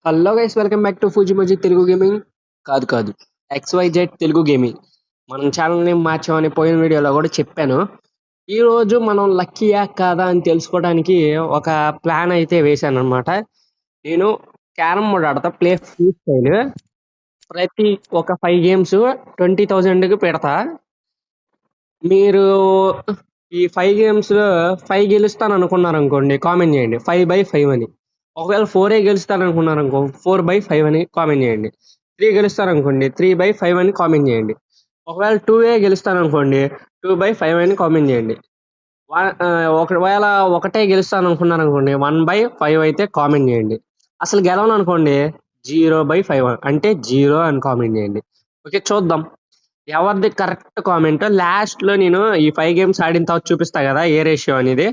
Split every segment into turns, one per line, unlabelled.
Hello guys, welcome back to ఫూజిమోజీ Telugu gaming. కాదు XYZ Telugu gaming. మనం ఛానల్ని మార్చామని పోయిన వీడియోలో కూడా చెప్పాను. ఈ రోజు మనం లక్కీయా కాదా అని తెలుసుకోవడానికి ఒక ప్లాన్ అయితే వేశాను అనమాట. నేను క్యారమ్ బోర్డ్ ఆడతా, ప్లే ఫ్రీ స్టైల్. ప్రతి ఒక 5 గేమ్స్ 20,000కి పెడతా. మీరు ఈ 5 గేమ్స్ 5 గెలుస్తాను అనుకున్నారు అనుకోండి, కామెంట్ చేయండి 5/5 అని. ఒకవేళ 4 గెలుస్తాను అనుకున్నారు అనుకో 4/5 అని కామెంట్ చేయండి. 3 గెలుస్తారు అనుకోండి 3/5 అని కామెంట్ చేయండి. ఒకవేళ 2 గెలుస్తాను అనుకోండి 2/5 అని కామెంట్ చేయండి. ఒకవేళ ఒకటే గెలుస్తాను అనుకున్నారు అనుకోండి 1/5 అయితే కామెంట్ చేయండి. అసలు గెలవను అనుకోండి 0/5 అంటే 0 అని కామెంట్ చేయండి. ఓకే, చూద్దాం ఎవరిది కరెక్ట్ కామెంట్. లాస్ట్ లో నేను ఈ 5 గేమ్స్ ఆడిన తర్వాత చూపిస్తా కదా ఏ రేషియో అనేది.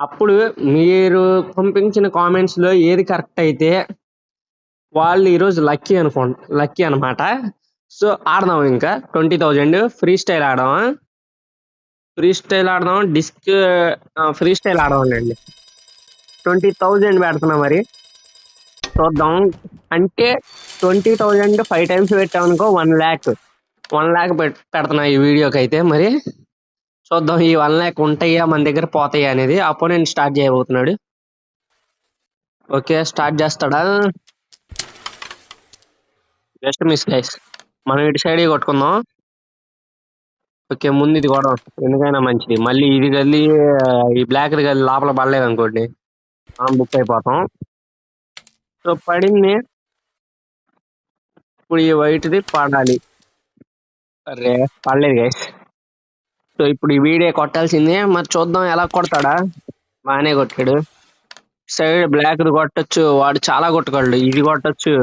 అప్పుడు మీరు పంపించిన కామెంట్స్ లో ఏది కరెక్ట్ అయితే వాళ్ళు ఈరోజు లక్కీ అనమాట. సో ఆడదాం, ఇంకా 20,000 ఫ్రీ స్టైల్ ఆడదామా? డిస్క్ ఫ్రీ స్టైల్ ఆడదాంలేండి. 20,000 పెడుతున్నా, మరి చూద్దాం. అంటే 20,000 5 టైమ్స్ పెట్టామనుకో 1 lakh పెడుతున్నా ఈ వీడియోకి అయితే. మరి చూద్దాం ఈ 1 lakh ఉంటాయా మన దగ్గర పోతాయా అనేది. అపోనెంట్ స్టార్ట్ చేయబోతున్నాడు. ఓకే, స్టార్ట్ చేస్తాడా? Just miss guys. మనం ఇటు సైడ్ కొట్టుకుందాం. ఓకే, ముందు ఇది కూడా ఎందుకైనా మంచిది. మళ్ళీ ఇది గల్లి ఈ బ్లాక్ గల్లి లోపల పడలేదు అనుకోండి, బుక్ అయిపోతాం. సో పడింది, ఇప్పుడు ఈ వైట్ది పడాలి. అరే పడలేదు గైస్. సో ఇప్పుడు ఈ వీడియో కొట్టాల్సిందే. మరి చూద్దాం ఎలా కొడతాడా. బాగానే కొట్టాడు. సైడ్ బ్లాక్ కొట్టచ్చు, వాడు చాలా కొట్టగలడు. ఇది కొట్టచ్చు,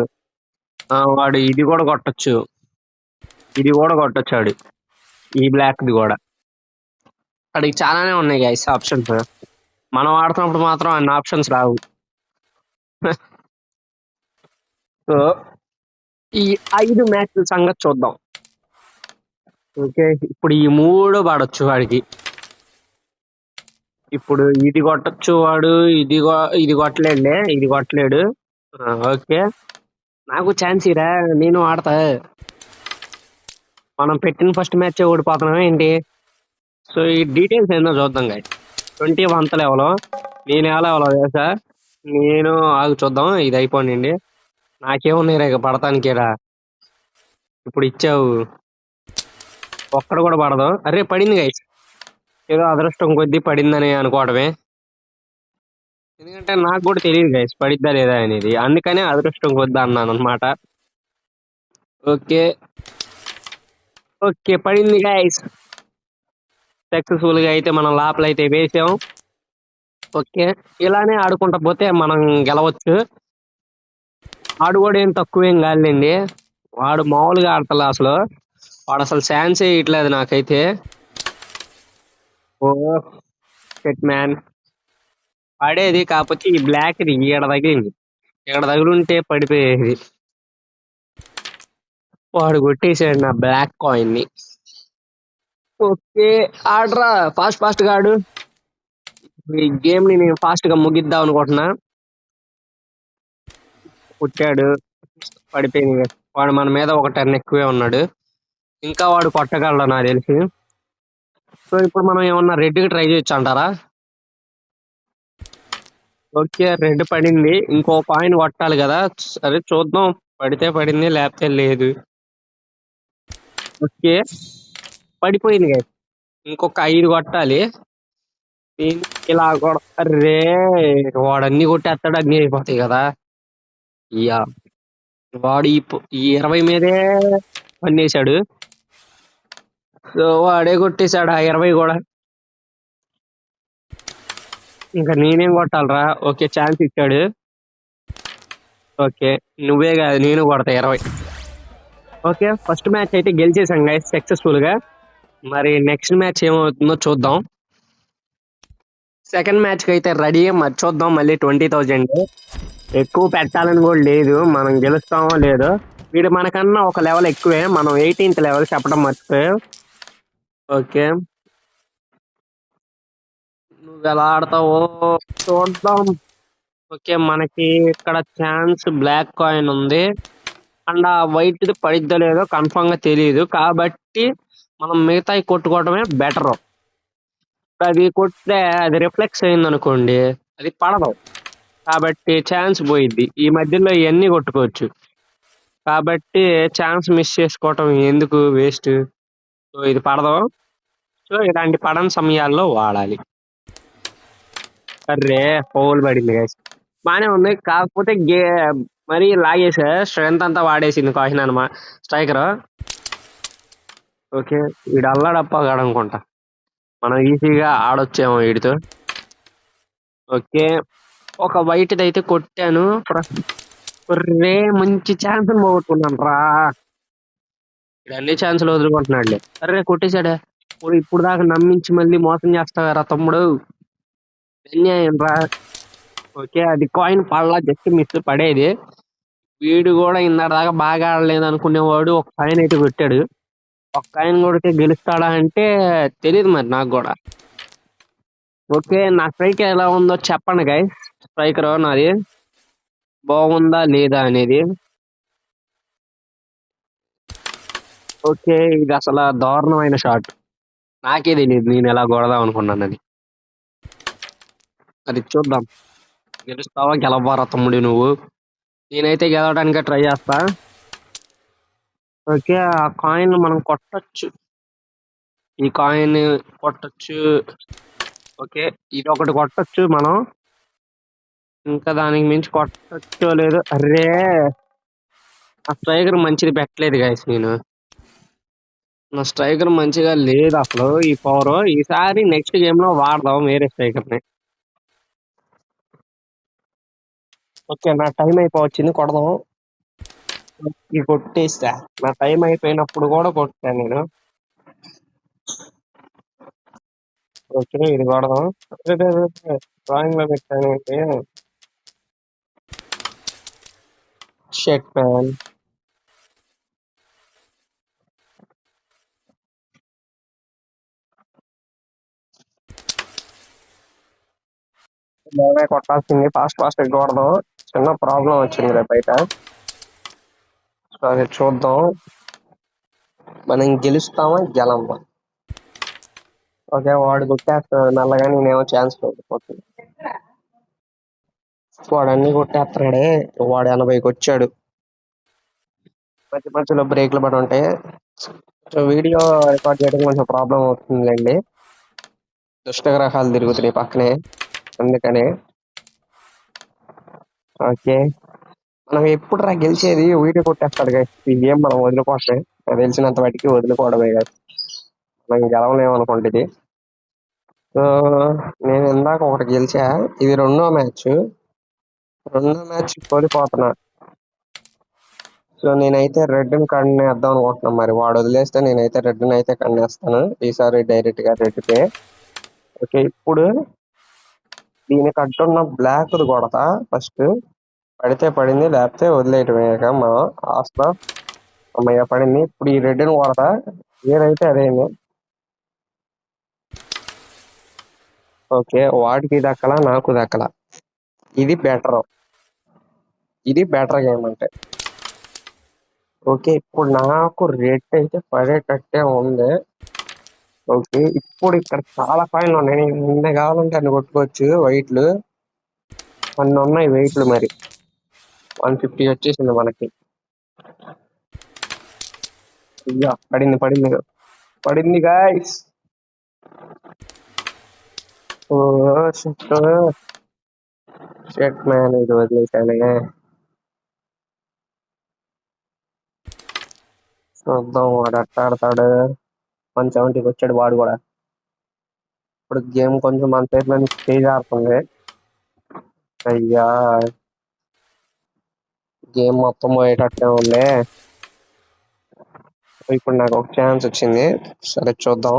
వాడు ఇది కూడా కొట్టచ్చు, ఇది కూడా కొట్టచ్చు. వాడు ఈ బ్లాక్ది కూడా. వాడికి చాలానే ఉన్నాయి గైస్ ఆప్షన్స్. మనం ఆడుతున్నప్పుడు మాత్రం అన్ని ఆప్షన్స్ రావు. సో ఈ 5 మ్యాచ్ల సంగతి చూద్దాం. ఓకే, ఇప్పుడు ఈ 3 పడవచ్చు వాడికి. ఇప్పుడు ఇది కొట్టచ్చు వాడు, ఇది కొట్టలేడులే, ఇది కొట్టలేడు. ఓకే, నాకు ఛాన్స్ ఇరా, నేను ఆడతా. మనం పెట్టిన ఫస్ట్ మ్యాచ్ ఓడిపోతున్నాం ఏంటి? సో ఈ డీటెయిల్స్ ఏందో చూద్దాం గాయ. 21th లెవెల్, నేను ఎలా తెలుసా? నేను ఆగు చూద్దాం, ఇది అయిపోయింది. నాకేమున్నాయి రా పడతానికి రా. ఇప్పుడు ఇచ్చావు, ఒక్కడ కూడా పడదు. అరే పడింది గైస్, ఏదో అదృష్టం కొద్దీ పడిందని అనుకోవడమే. ఎందుకంటే నాకు కూడా తెలియదు గైస్ పడిద్దా లేదా అనేది, అందుకనే అదృష్టం కొద్ది అన్నాను అనమాట. ఓకే ఓకే, పడింది గైస్. సక్సెస్ఫుల్ గా అయితే మనం లోపల అయితే వేసాం. ఓకే, ఇలానే ఆడుకుంటా పోతే మనం గెలవచ్చు. ఆడు కూడా ఏం తక్కువేం కాదులేండి. వాడు మామూలుగా ఆడతలే అసలు. వాడు అసలు ఛాన్స్ ఇట్లేదు నాకైతే. ఓ షిట్ మ్యాన్, పడేది కాకపోతే ఈ బ్లాక్ ఇది ఈడ తగిలింది. ఇక్కడ తగులుంటే పడిపోయేది. వాడు కొట్టేసాడు నా బ్లాక్ కాయిన్ ని. ఓకే, ఆడరా ఫాస్ట్ గా ఆడు. ఈ గేమ్ ని నేను ఫాస్ట్ గా ముగిద్దాం అనుకుంటున్నా. పుట్టాడు, పడిపోయింది. వాడు మన మీద ఒక 10 ఎక్కువే ఉన్నాడు. ఇంకా వాడు కొట్టగలడు నాకు తెలిసి. సో ఇప్పుడు మనం ఏమన్నా రెడ్ కి ట్రై చేయొచ్చు అంటారా? ఓకే, రెడ్ పడింది. ఇంకో కాయిన్ కొట్టాలి కదా. సరే చూద్దాం, పడితే పడింది లేకపోతే లేదు. ఓకే, పడిపోయింది కదా. ఇంకొక 5 కొట్టాలి. ఇలా కూడా అరే వాడు అన్ని కొట్టేస్తాడు, అన్ని అయిపోతాయి కదా. ఇయ్యా, వాడు ఈ 20 మీదే పన్నేశాడు. సో వాడే కొట్టేశాడు ఆ 20 కూడా. ఇంకా నేనేం కొట్టాలరా? ఓకే, ఛాన్స్ ఇచ్చాడు. ఓకే, నువ్వే కాదు నేను కొడతా 20. ఓకే, ఫస్ట్ మ్యాచ్ అయితే గెలిచేసాం గైస్ సక్సెస్ఫుల్ గా. మరి నెక్స్ట్ మ్యాచ్ ఏమవుతుందో చూద్దాం. సెకండ్ మ్యాచ్ కి అయితే రెడీ. మరి చూద్దాం, మళ్ళీ 20,000 ఎక్కువ పెట్టాలని కూడా లేదు. మనం గెలుస్తామో లేదో. వీడు మనకన్నా ఒక లెవెల్ ఎక్కువే, మనం 18th లెవెల్ చెప్పడం మర్చిపోయాం. ఓకే, నువ్వు ఎలా ఆడతావో చూద్దాం. ఓకే, మనకి ఇక్కడ ఛాన్స్ బ్లాక్ కాయిన్ ఉంది. అండ్ ఆ వైట్ ది పడిద్దో లేదో కన్ఫామ్ గా తెలియదు, కాబట్టి మనం మిగతాయి కొట్టుకోవడమే బెటర్. అది కొట్టే అది రిఫ్లెక్స్ అయింది అనుకోండి, అది పడదు, కాబట్టి ఛాన్స్ పోయిద్ది. ఈ మధ్యలో ఇవన్నీ కొట్టుకోవచ్చు, కాబట్టి ఛాన్స్ మిస్ చేసుకోవటం ఎందుకు, వేస్ట్. సో ఇది పడదు. సో ఇలాంటి పడని సమయాల్లో వాడాలి. అర్రే, హోల్ పడింది గైస్. బానే ఉంది, కాకపోతే మరీ లాగేసా, స్ట్రెంత్ అంతా వాడేసింది కాసిన అనమా స్ట్రైకర్. ఓకే, వీడు అల్లాడప్పగాడు అనుకుంటా, మనం ఈజీగా ఆడొచ్చాము వీడితో. ఓకే, ఒక వైట్ అయితే కొట్టాను. రే, మంచి ఛాన్స్ పోగొట్టుకున్నాను రా. వీడు అన్ని ఛాన్సులు వదులుకుంటున్నాడులే. అరే కొట్టేశాడే. ఇప్పుడు దాకా నమ్మించి మళ్ళీ మోసం చేస్తావారా తమ్ముడు, అన్యాయం రా. ఓకే, అది కాయిన్ పడలా, జస్ట్ మిస్ పడేది. వీడు కూడా ఇందాక దాకా బాగా ఆడలేదు అనుకునేవాడు, ఒక కాయిన్ అయితే కొట్టాడు. ఒక కాయిన్ కొడితే గెలుస్తాడా అంటే తెలియదు మరి నాకు కూడా. ఓకే, నా స్ట్రైక్ ఎలా ఉందో చెప్పండి గైస్. స్ట్రైకర్ నాది బాగుందా లేదా అనేది. ఓకే, ఇది అసలు దారుణమైన షాట్. నాకే తెలియదు నేను ఎలా కొడదాం అనుకున్నానని. అది చూద్దాం, గెలుస్తావా గెలవరా తమ్ముడు నువ్వు. నేనైతే గెలవడానికి ట్రై చేస్తా. ఓకే, ఆ కాయిన్ మనం కొట్టచ్చు, ఈ కాయిన్ కొట్టచ్చు. ఓకే, ఇది ఒకటి కొట్టచ్చు మనం, ఇంకా దానికి మించి కొట్టచ్చో లేదు. అరే, ఆ స్ట్రైకర్ మంచిది పెట్టలేదు గైస్. నా స్ట్రైకర్ మంచిగా లేదు అసలు, ఈ పవర్. ఈసారి నెక్స్ట్ గేమ్ లో వాడదాం వేరే స్ట్రైకర్ ని. ఓకే, నా టైం అయిపోవచ్చింది, కొడదాం. ఈ కొట్టేస్తా, నా టైం అయిపోయినప్పుడు కూడా కొట్టాను నేను. ఓకే, ఇది కొడదాం. డ్రాయింగ్ లో పెట్టాను అంటే షెట్ మ్యాన్. బాగా కొట్టాల్సింది, ఫాస్ట్ ఫాస్ట్ కొడదాం. చిన్న ప్రాబ్లం వచ్చింది రేపు బయట, సో అది చూద్దాం, మనం గెలుస్తామా గెలమ్మా. ఓకే, వాడు కొట్టేస్తాడు మెల్లగా, నేనేమో ఛాన్స్ కోల్పోతుంది. వాడు అన్ని కొట్టేస్తున్నాడే, వాడు 80కి వచ్చాడు. మధ్య మధ్యలో బ్రేక్లు పడి ఉంటాయి, సో వీడియో రికార్డ్ చేయడం కొంచెం ప్రాబ్లం అవుతుందండి. దుష్టగ్రహాలు తిరుగుతున్నాయి పక్కనే, అందుకనే. ఓకే, మనం ఎప్పుడు రా గెలిచేది, వీడియో కొట్టేస్తాడు కదా, ఈ గేమ్ మనం వదిలిపోతే నాకు తెలిసినంత వాటికి వదిలిపోవడమే కదా, మనం గెలవలేము అనుకుంటుంది. సో నేను ఇందాక ఒకటి గెలిచా, ఇది రెండో మ్యాచ్ కోల్పోతున్నా. సో నేనైతే రెడ్ ని కన్నేద్దాం అనుకుంటున్నాను, మరి వాడు వదిలేస్తే నేనైతే రెడ్ ని అయితే కన్నేస్తాను ఈసారి డైరెక్ట్ గా రెడ్ కే. ఓకే, ఇప్పుడు దీనికి అడ్డున్న బ్లాక్ కొడతా ఫస్ట్. పడితే పడింది, లేకపోతే వదిలేయటమే మనం ఆస్తా. అమ్మయ్య పడింది, ఇప్పుడు ఈ రెడ్ ని కొడతా, ఏదైతే అదేంది. ఓకే, వాడికి దక్కలా నాకు దక్కలా, ఇది బెటర్, ఇది బెటర్ గేమ్ అంటే. ఓకే, ఇప్పుడు నాకు రెడ్ అయితే పడేటట్టే ఉంది. ఓకే, ఇప్పుడు ఇక్కడ చాలా కాయిన్లు ఉన్నాయి, నేను ఎన్ని కావాలంటే అన్ని కొట్టుకోవచ్చు. వైట్లు అన్ని ఉన్నాయి, వెయిట్లు మరి 150 వచ్చేసింది మనకి. అయ్యా, పడింది పడింది పడింది గాయస్. ఓ షెట్ మ్యాన్, ఇది వదిలేసానే. చూద్దాం వాడు అట్ట ఆడతాడు. 170కి వచ్చాడు వాడు కూడా. ఇప్పుడు గేమ్ కొంచెం మన చేతిలో నుంచి చేంజ్ ఆడుతుంది. అయ్యా, గేమ్ మొత్తం పోయేటట్టే ఉంది. ఇప్పుడు నాకు ఒక ఛాన్స్ వచ్చింది, సరే చూద్దాం.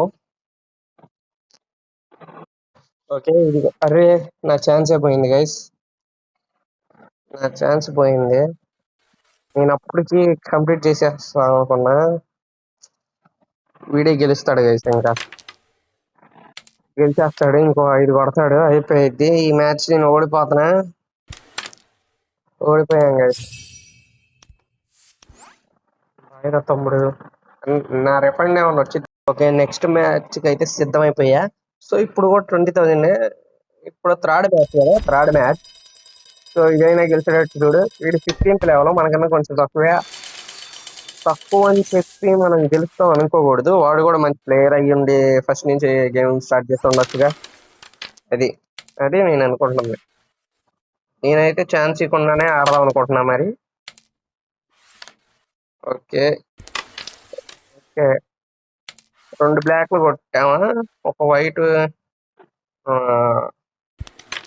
ఓకే, ఇది అరే, నా ఛాన్సే పోయింది గైస్, నా ఛాన్స్ పోయింది. నేను అప్పటికి కంప్లీట్ చేసేస్తాను అనుకున్నా, వీడే గెలుస్తాడు గైస్, ఇంకా గెలిచేస్తాడు, ఇంకో 5 కొడతాడు, అయిపోయింది ఈ మ్యాచ్. నేను ఓడిపోతున్నా. ఓడిపోయాం గైస్. అయినా తమ్ముడు నా రిఫండ్ ఏమన్నా వచ్చింది. ఓకే, నెక్స్ట్ మ్యాచ్కి అయితే సిద్ధమైపోయా. సో ఇప్పుడు కూడా 20,000. ఇప్పుడు థర్డ్ మ్యాచ్ కదా, థర్డ్ మ్యాచ్. సో ఇదైనా గెలిచేటట్టు చూడు. వీడు 15th లెవెల్, మనకన్నా కొంచెం తక్కువ అని చెప్పి మనం గెలుస్తాం అనుకోకూడదు. వాడు కూడా మంచి ప్లేయర్ అయ్యుండి ఫస్ట్ నుంచి గేమ్ స్టార్ట్ చేసి ఉండొచ్చుగా. అది అది నేను అనుకుంటున్నాను. నేనైతే ఛాన్స్ ఇవ్వకుండానే ఆడదాం అనుకుంటున్నా మరి. ఓకే ఓకే, 2 బ్లాక్లు కొట్టామా, ఒక వైట్.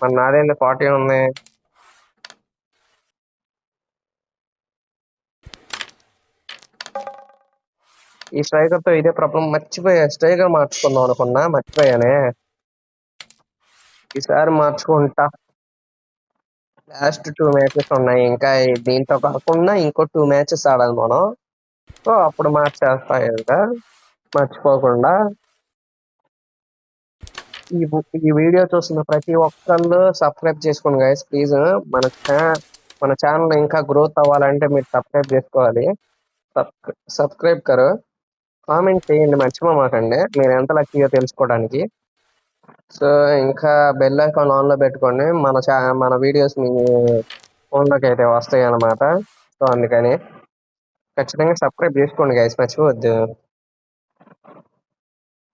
మన నాదేంది 40 ఉంది. ఈ స్ట్రైకర్ తో ఇదే ప్రాబ్లం. మర్చిపోయా, స్ట్రైకర్ మార్చుకుందాం అనుకున్నా, మర్చిపోయానే. ఈసారి మార్చుకుంటా. లాస్ట్ 2 మ్యాచెస్ ఉన్నాయి ఇంకా. దీంతో కాకుండా ఇంకో 2 మ్యాచెస్ ఆడాలి మనం. సో అప్పుడు మార్చేస్తా ఇంకా, మర్చిపోకుండా. ఈ వీడియో చూస్తున్న ప్రతి ఒక్కళ్ళు సబ్స్క్రైబ్ చేసుకోండి గైస్ ప్లీజ్. మన ఛానల్ ఇంకా గ్రోత్ అవ్వాలంటే మీరు సబ్స్క్రైబ్ చేసుకోవాలి. సబ్స్క్రైబ్ కరు, కామెంట్ చేయండి మర్చిపోమాకండి, మీరు ఎంత లక్కీగా తెలుసుకోవడానికి. సో ఇంకా బెల్ ఐకాన్ ఆన్ లో పెట్టుకోండి. మన వీడియోస్ మీ ఫోన్లోకి అయితే వస్తాయి అన్నమాట. సో అందుకని ఖచ్చితంగా సబ్స్క్రైబ్ చేసుకోండి గైస్, మర్చిపోవద్దు.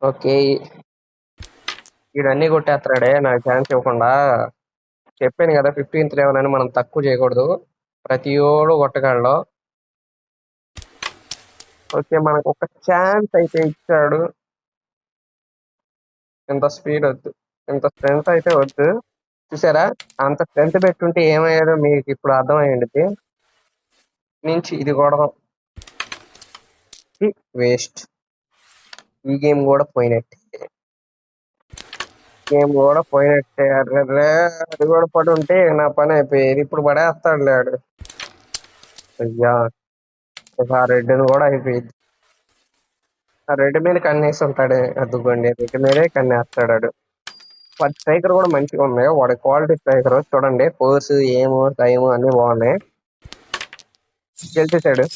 ఓకే, వీడన్నీ కొట్టేస్తాడే నాకు ఛాన్స్ ఇవ్వకుండా. చెప్పాను కదా 15th లెవెల్ అని మనం తక్కువ చేయకూడదు. ప్రతి ఓడు కొట్టగలడు. ఓకే, మనకు ఒక ఛాన్స్ అయితే ఇచ్చాడు. ఇంత స్పీడ్ వద్దు, ఇంత స్ట్రెంత్ అయితే వద్దు. చూసారా, అంత స్ట్రెంత్ పెట్టుంటే ఏమయ్యాదో మీకు ఇప్పుడు అర్థమయ్యింది. నుంచి ఇది కొడదాం, వేస్ట్. ఈ గేమ్ కూడా పోయినట్టే, అర్రే అది కూడా పడి ఉంటే నా పని అయిపోయేది. ఇప్పుడు పడేస్తాడు లేడు. అయ్యా, ఆ రెడ్ని కూడా అయిపోయింది. ఆ రెడ్ మీద కన్నేసి ఉంటాడు, అద్దుకోండి రెడ్ మీదే కన్నేస్తాడు. వాడి స్ట్రైకర్ కూడా మంచిగా ఉంది, వాడి క్వాలిటీ స్ట్రైకర్ చూడండి. ఫోర్స్, ఏము, టైము అన్ని బాగున్నాయి. గెలిచేసాడు.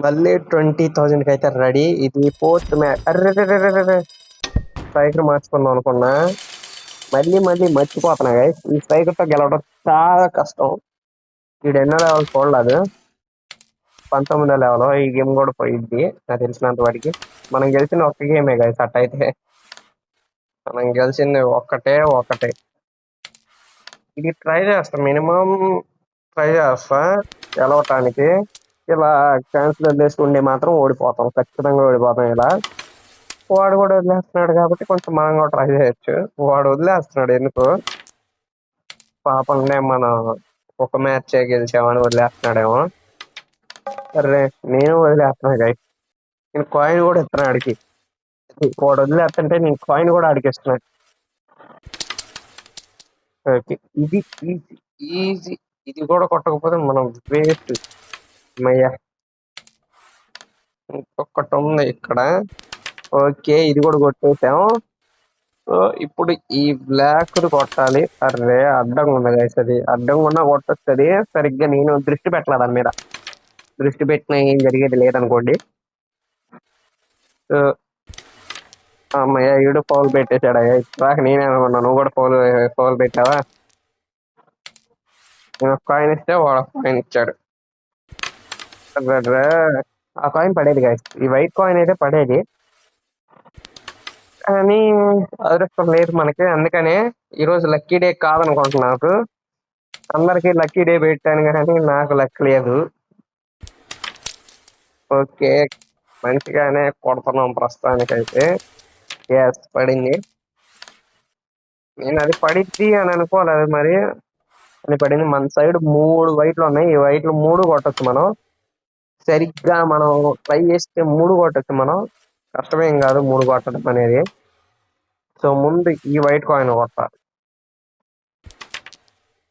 మళ్ళీ 20,000 కి అయితే రెడీ. ఇది 4th మ్యాచ్. అర్రే స్ట్రైకర్ మార్చుకుందాం అనుకున్నా, మళ్ళీ మర్చిపోతున్నా గైస్. ఈ స్ట్రైకర్ తో గెలవడం చాలా కష్టం. వీడు ఎన్నో లెవెల్ చూడలేదు, 19వ లెవెల్. ఈ గేమ్ కూడా పోయిద్ది నాకు తెలిసినంత వాడికి. మనం గెలిచిన ఒక్క గేమే గైస్ అట్టయితే. మనం గెలిచింది ఒకటే. ఇది ట్రై చేస్తా, మినిమం ట్రై చేస్తా గెలవటానికి. ఇలా ఛాన్స్ వదిలేసుకుంటే మాత్రం ఓడిపోతాం, ఖచ్చితంగా ఓడిపోతాం. ఇలా వాడు కూడా వదిలేస్తున్నాడు కాబట్టి కొంచెం మనం కూడా ట్రై చేయొచ్చు. వాడు వదిలేస్తున్నాడు ఎందుకు, పాపంనే మనం ఒక మ్యాచ్ గెలిచామని వదిలేస్తున్నాడేమో. సరే నేను వదిలేస్తున్నా గైస్. నేను కాయిన్ కూడా ఇస్తున్నా ఆడికి. వాడు వదిలేస్తుంటే నేను కాయిన్ కూడా ఆడికి ఇస్తున్నా. ఓకే, ఇది ఈజీ ఈజీ. ఇది కూడా కొట్టకపోతే మనం వేస్ట్. మయ్యా, ఇంకొకటి ఉంది ఇక్కడ. ఓకే, ఇది కూడా కొట్టేసాం. సో ఇప్పుడు ఈ బ్లాక్ కొట్టాలి. అర్రే అడ్డంగా ఉంది గైస్, అది అడ్డంగా ఉన్నా కొట్టొస్తుంది. సరిగ్గా నేను దృష్టి పెట్టలేదు దాని మీద. దృష్టి పెట్టినా ఏం జరిగేది లేదనుకోండి. సో అమ్మయ్య, ఈడు పౌల్ పెట్టేశాడు. ఇప్పటిదాకా నేనే అనుకున్నా, నువ్వు కూడా పౌల్ పెట్టావా. నేను ఒక కాయిన్ ఇస్తే వాడు ఒక కాయిన్ ఇచ్చాడు. అర్రే, ఆ కాయిన్ పడేది గైస్, ఈ వైట్ కాయిన్ అయితే పడేది, కానీ అదృష్టం లేదు మనకి. అందుకనే ఈరోజు లక్కీ డే కాదనుకుంటున్నా. నాకు అందరికి లక్కీ డే పెట్టాను కానీ నాకు లక్ లేదు. ఓకే, మంచిగానే కొడుతున్నాం ప్రస్తుతానికైతే. ఎస్, పడింది. నేను అది పడిద్ది అని అనుకోలేదు మరి, అని పడింది. మన సైడ్ 3 వైట్లు ఉన్నాయి, ఈ వైట్లు 3 కొట్టచ్చు మనం. సరిగ్గా మనం ట్రై చేస్తే 3 కొట్టచ్చు మనం, కష్టమేం కాదు 3 కొట్టడం అనేది. సో ముందు ఈ వైట్ కాయిన్ కొట్టాలి.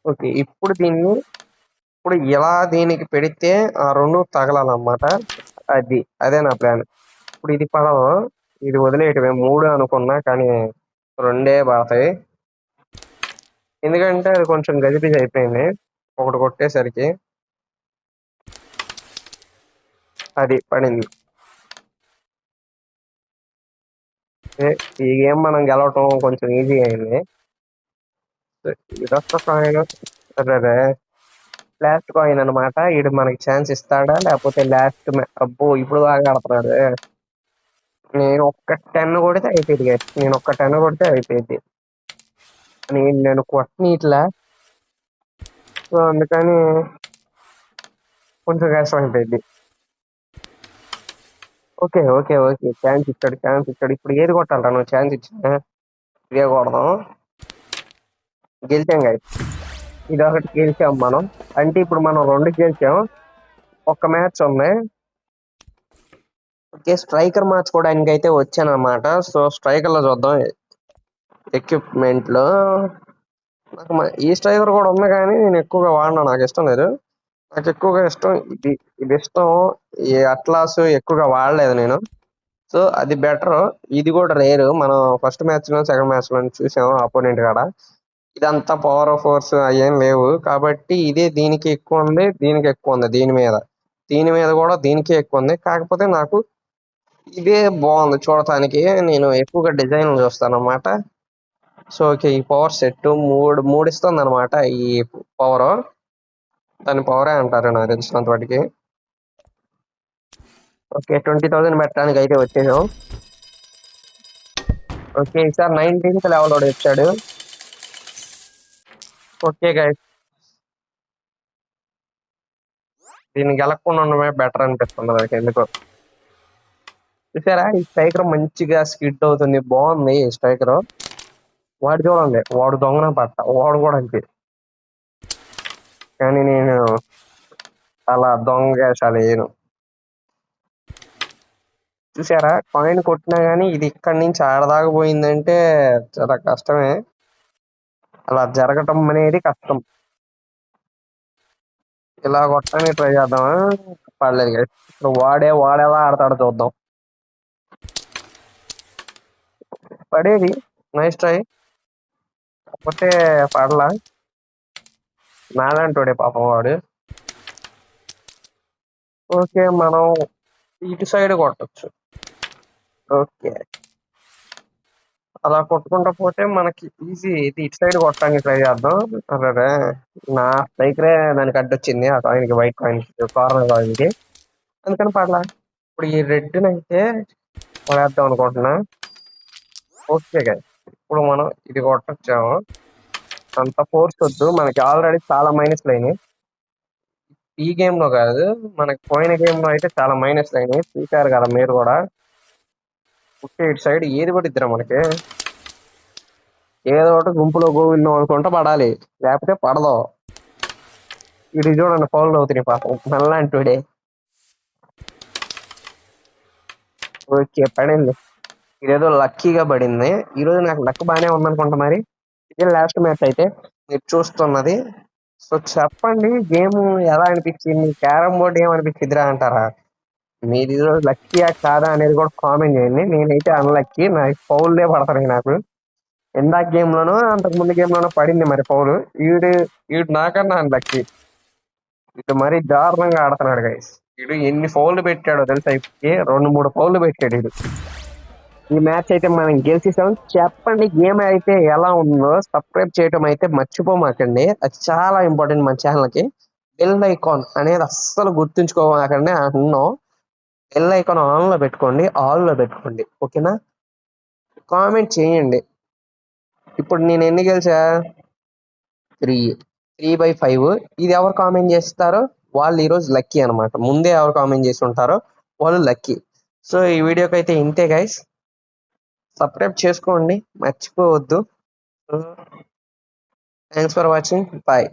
ఓకే, ఇప్పుడు ఇలా దీనికి పెడితే ఆ 2 తగలాలన్నమాట. అదే నా ప్లాన్. ఇప్పుడు ఇది పడవ, ఇది వదిలేయటమే. 3 అనుకున్నా కానీ 2 పడతాయి.
ఎందుకంటే అది కొంచెం గజిబిజి అయిపోయింది ఒకటి కొట్టేసరికి. అది పడింది. ఈ గేమ్ మనం గెలవటం కొంచెం ఈజీ అయింది. ఇదొక్క కాయిన్. అదే లాస్ట్ కాయిన్ అనమాట. ఈడు మనకి ఛాన్స్ ఇస్తాడా లేకపోతే లాస్ట్ అబ్బో ఇప్పుడు బాగా ఆడుతున్నాడు. నేను ఒక్క 10 కొడితే అయిపోయింది guys. నేను ఒక్క 10 కొడితే అయిపోయింది. నేను కొట్టని ఇట్లా. సో అందుకని కొంచెం కష్టం అయిపోయింది. ఓకే ఓకే ఓకే ఛాన్స్ ఇచ్చాడు, ఛాన్స్ ఇచ్చాడు. ఇప్పుడు ఏది కొట్టాలరా నువ్వు ఛాన్స్ ఇచ్చా? ఇదే కొడదాం. గెలిచాం guys. ఇదొకటి గెలిచాం మనం. అంటే ఇప్పుడు మనం 2 గెలిచాం. ఒక్క మ్యాచ్ ఉంది. ఓకే స్ట్రైకర్ మార్చుకోవడానికి అయితే వచ్చానమాట. సో స్ట్రైకర్ లో చూద్దాం. ఎక్విప్మెంట్ లో నాకు ఈ స్ట్రైకర్ కూడా ఉంది కానీ నేను ఎక్కువగా వాడినా, నాకు ఇష్టం లేదు. నాకు ఎక్కువగా ఇష్టం ఇది. ఇది ఇష్టం. ఈ అట్లాస్ ఎక్కువగా వాడలేదు నేను. సో అది బెటర్. ఇది కూడా రేరు. మనం ఫస్ట్ మ్యాచ్ లో సెకండ్ మ్యాచ్ లో చూసాము అపోనెంట్ కాడ. ఇదంతా పవర్ ఆఫ్ ఫోర్స్ అయ్యేం లేవు కాబట్టి ఇదే దీనికి ఎక్కువ ఉంది, దీనికి ఎక్కువ ఉంది. దీని మీద కూడా దీనికి ఎక్కువ ఉంది. కాకపోతే నాకు ఇదే బాగుంది చూడటానికి. నేను ఎక్కువగా డిజైన్ చూస్తాను అన్నమాట. సో ఓకే ఈ పవర్ సెట్ మూడు మూడు ఇస్తుంది అనమాట. ఈ పవర్ దాని పవరే అంటారు నాకు తెలిసినంత వాటికి. ఓకే 20,000 పెట్టడానికి అయితే వచ్చేసాం. ఓకే ఈసారి 19th లెవెల్ కూడా వచ్చాడు. ఓకే గైస్ దీన్ని గెలకుండా ఉండడమే బెటర్ అనిపిస్తుంది నాకు ఎందుకో. చూసారా ఈ స్ట్రైకర్ మంచిగా స్కిడ్ అవుతుంది, బాగుంది ఈ స్ట్రైకర్. వాడు చూడండి, వాడు దొంగన పట్ట, వాడు కూడా అంతే. కానీ నేను అలా దొంగేషాలు వేయను. చూసారా కాయిన్ కొట్టినా గానీ ఇది ఇక్కడి నుంచి ఆడదాకా పోయిందంటే చాలా కష్టమే. అలా జరగటం అనేది కష్టం. ఇలా కొట్టడానికి ట్రై చేద్దామా? పడలేదు guys. ఇప్పుడు వాడేలా ఆడతాడో చూద్దాం. పడేది నైస్ ట్రై, కాకపోతే పడలా. నాలంటోడే పాపం వాడు. ఓకే మనం ఇటు సైడ్ కొట్టచ్చు. ఓకే అలా కొట్టుకుంటా పోతే మనకి ఈజీ. ఇది ఇటు సైడ్ కొట్టడానికి ట్రై చేద్దాం. అరే నా స్ట్రైకరే దానికి అడ్డొచ్చింది ఆ కాయిన్కి, వైట్ కాయిన్ కార్నర్ కాయిన్కి. అందుకని పడలా. ఇప్పుడు ఈ రెడ్ అయితే పడేద్దాం అనుకుంటున్నా. Okay guys. ఇప్పుడు మనం ఇది కొట్టొచ్చాము. అంత ఫోర్స్ వద్దు, మనకి ఆల్రెడీ చాలా మైనస్లు అయినాయి. ఈ గేమ్ లో కాదు, మనకి పోయిన గేమ్ లో అయితే చాలా మైనస్లు అయినాయి. చూశారు కదా మీరు కూడా. ఓకే ఇటు సైడ్ ఏది పడిద్దిరా మనకి? ఏదో ఒకటి గుంపులో గోవిందం అనుకుంటా పడాలి, లేకపోతే పడదు. ఇది చూడండి ఫౌల్ అవుతున్నాయి పాపం నల్లాంటిడే. ఓకే పడింది. ఇదేదో లక్కీగా పడింది. ఈ రోజు నాకు లక్ బాగానే ఉందనుకుంటా మరి. ఇదే లాస్ట్ మ్యాచ్ అయితే మీరు చూస్తున్నది. సో చెప్పండి గేమ్ ఎలా అనిపించింది? క్యారమ్ బోర్డ్ ఏమనిపించిద్దిరా అంటారా? మీరు ఈ రోజు లక్కీయా కాదా అనేది కూడా కామెంట్ చేయండి. నేనైతే అన్లక్కీ, నాకు ఫౌల్లే పడతాయి నాకు. ఇందాక గేమ్ లోనో అంతకు ముందు గేమ్ లోనో పడింది మరి ఫౌల్. వీడు వీడు నాకన్నా అన్లక్కీ. ఇటు మరీ దారుణంగా ఆడుతున్నాడు గైస్. వీడు ఎన్ని ఫౌల్లు పెట్టాడో తెలుసా? ఇప్పటికి 2-3 ఫౌల్లు పెట్టాడు వీడు. ఈ మ్యాచ్ అయితే మనం గెలిచేసాం. చెప్పండి గేమ్ అయితే ఎలా ఉందో. సబ్స్క్రైబ్ చేయటం అయితే మర్చిపోమాకండి, అది చాలా ఇంపార్టెంట్ మన ఛానల్ కి. బెల్ ఐకాన్ అనేది అస్సలు గుర్తుంచుకోమాకండి అంటున్నాం. బెల్ ఐకాన్ ఆన్ లో పెట్టుకోండి, ఆల్ లో పెట్టుకోండి. ఓకేనా? కామెంట్ చేయండి. ఇప్పుడు నేను ఎన్ని గెలిచా? 3/5. ఇది ఎవరు కామెంట్ చేస్తారో వాళ్ళు ఈరోజు లక్కీ అనమాట. ముందే ఎవరు కామెంట్ చేసి ఉంటారో వాళ్ళు లక్కీ. సో ఈ వీడియోకి అయితే ఇంతే గైస్. సబ్స్క్రైబ్ చేసుకోండి మర్చిపోవద్దు. Thanks for watching. బాయ్.